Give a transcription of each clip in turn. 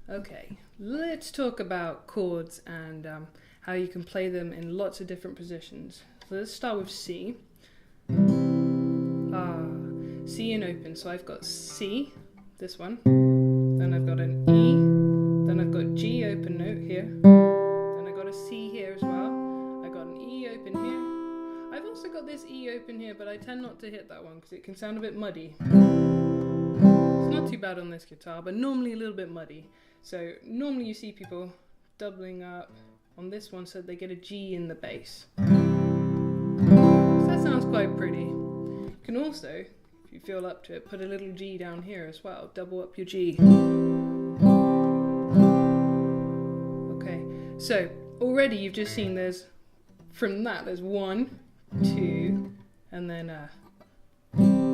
Okay, let's talk about chords and how you can play them in lots of different positions. So let's start with C. C in open. So I've got C, this one. Then I've got an E. Then I've got G open note here. Then I got a C here as well. I got an E open here. I've also got this E open here, but I tend not to hit that one because it can sound a bit muddy. It's not too bad on this guitar, but normally a little bit muddy. So normally you see people doubling up on this one so they get a G in the bass. So that sounds quite pretty. You can also, if you feel up to it, put a little G down here as well. Double up your G. Okay, so already you've just seen there's 1, 2, and then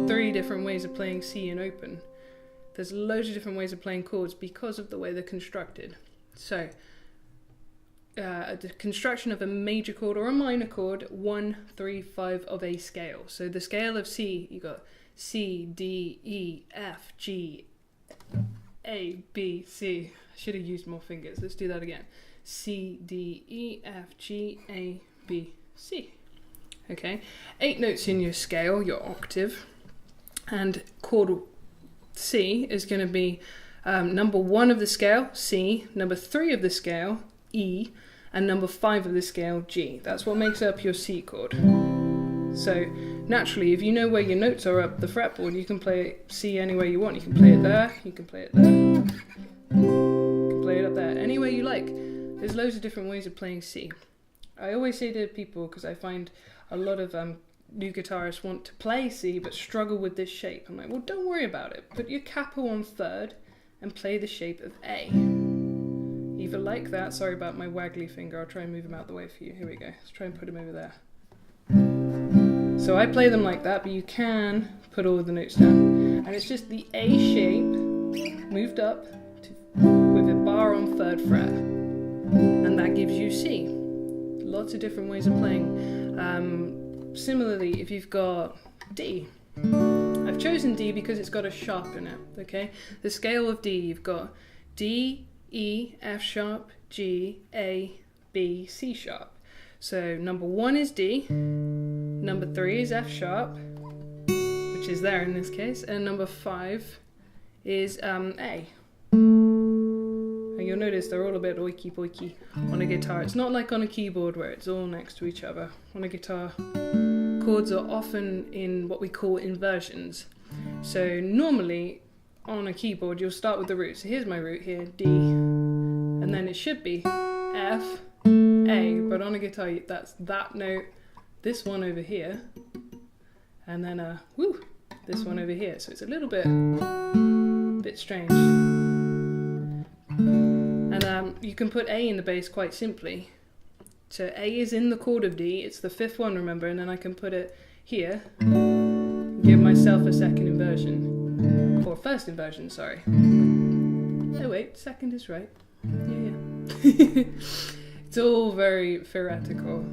3 different ways of playing C in open. There's loads of different ways of playing chords because of the way they're constructed. So, the construction of a major chord or a minor chord, 1, 3, 5 of a scale. So the scale of C, you got C, D, E, F, G, A, B, C. I should have used more fingers. Let's do that again. C, D, E, F, G, A, B, C. Okay, 8 notes in your scale, your octave, and chord C is going to be number 1 of the scale, C, number 3 of the scale, E, and number 5 of the scale, G. That's what makes up your C chord. So naturally, if you know where your notes are up the fretboard, you can play C anywhere you want. You can play it there, you can play it there, you can play it up there, anywhere you like. There's loads of different ways of playing C. I always say to people, because I find a lot of new guitarists want to play C but struggle with this shape. I'm like, well, don't worry about it. Put your capo on 3rd and play the shape of A. Either like that, sorry about my waggly finger, I'll try and move him out the way for you. Here we go, let's try and put him over there. So I play them like that, but you can put all of the notes down. And it's just the A shape moved up with a bar on 3rd fret. And that gives you C. Lots of different ways of playing. Similarly, if you've got D, I've chosen D because it's got a sharp in it, okay? The scale of D, you've got D, E, F sharp, G, A, B, C sharp. So number 1 is D, number 3 is F sharp, which is there in this case, and number 5 is A. And you'll notice they're all a bit oiky poiky on a guitar. It's not like on a keyboard where it's all next to each other. On a guitar, chords are often in what we call inversions. So normally on a keyboard you'll start with the root. So here's my root here, D, and then it should be F, A, but on a guitar that's that note, this one over here, and then this one over here. So it's a little bit strange. And you can put A in the bass quite simply. So A is in the chord of D, it's the 5th one, remember, and then I can put it here, give myself a 2nd inversion, or 1st inversion, sorry. Oh wait, 2nd is right. Yeah. It's all very theoretical.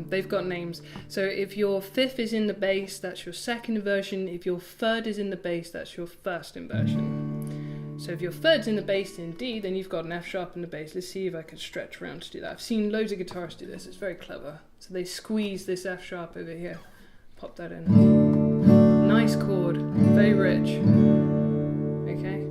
They've got names. So if your 5th is in the bass, that's your 2nd inversion. If your 3rd is in the bass, that's your 1st inversion. So if your 3rd's in the bass in D, then you've got an F sharp in the bass. Let's see if I can stretch around to do that. I've seen loads of guitarists do this. It's very clever. So they squeeze this F sharp over here. Pop that in. Nice chord. Very rich. Okay.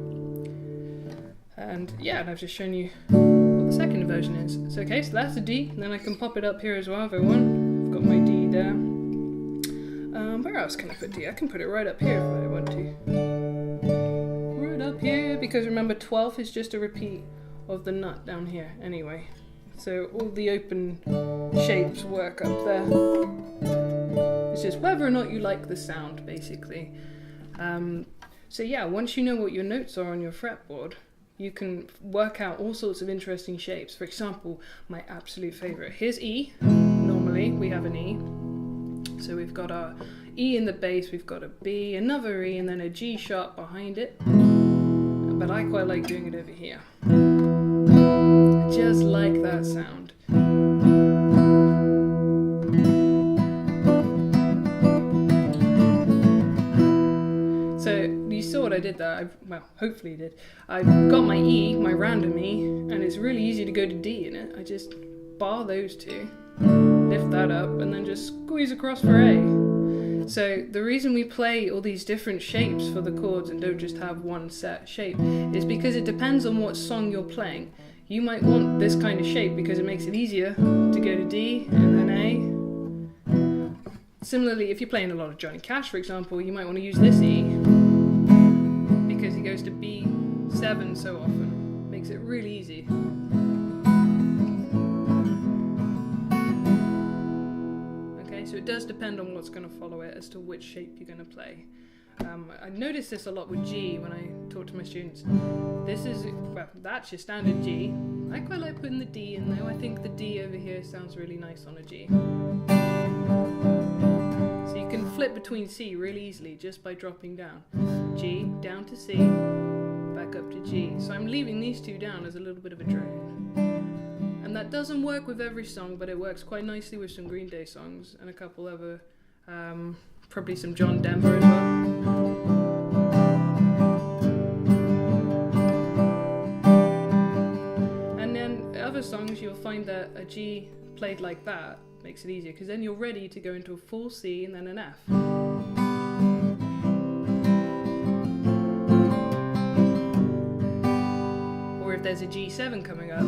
And yeah, and I've just shown you what the 2nd inversion is. So okay, so that's a D. And then I can pop it up here as well if I want. I've got my D there. Where else can I put D? I can put it right up here if I want to. Up here, because remember 12th is just a repeat of the nut down here anyway, so all the open shapes work up there. It's just whether or not you like the sound, basically. So yeah, once you know what your notes are on your fretboard, you can work out all sorts of interesting shapes. For example, my absolute favorite, here's E. Normally we have an E, so we've got our E in the bass, we've got a B, another E, and then a G sharp behind it. But I quite like doing it over here. I just like that sound. So you saw what I did there. Well, hopefully you did. I've got my E, my random to go to D in it, I just bar those two, lift that up, and then just squeeze across for A. So the reason we play all these different shapes for the chords and don't just have one set shape is because it depends on what song you're playing. You might want this kind of shape because it makes it easier to go to D and then A. Similarly, if you're playing a lot of Johnny Cash, for example, you might want to use this E because he goes to B7 so often. Makes it really easy. Okay, so it does depend on what's going to follow it as to which shape you're going to play. I notice this a lot with G when I talk to my students. This is, well, that's your standard G. I quite like putting the D in though. I think the D over here sounds really nice on a G. So you can flip between C really easily just by dropping down. G, down to C, back up to G. So I'm leaving these two down as a little bit of a drone. And that doesn't work with every song, but it works quite nicely with some Green Day songs and a couple other, probably some John Denver as well. And then other songs you'll find that a G played like that makes it easier because then you're ready to go into a full C and then an F. Or if there's a G7 coming up.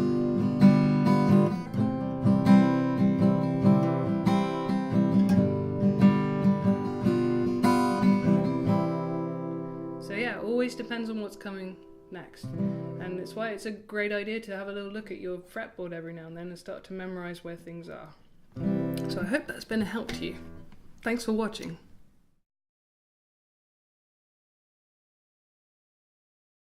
So yeah, always depends on what's coming next. And it's why it's a great idea to have a little look at your fretboard every now and then and start to memorize where things are. So I hope that's been a help to you. Thanks for watching.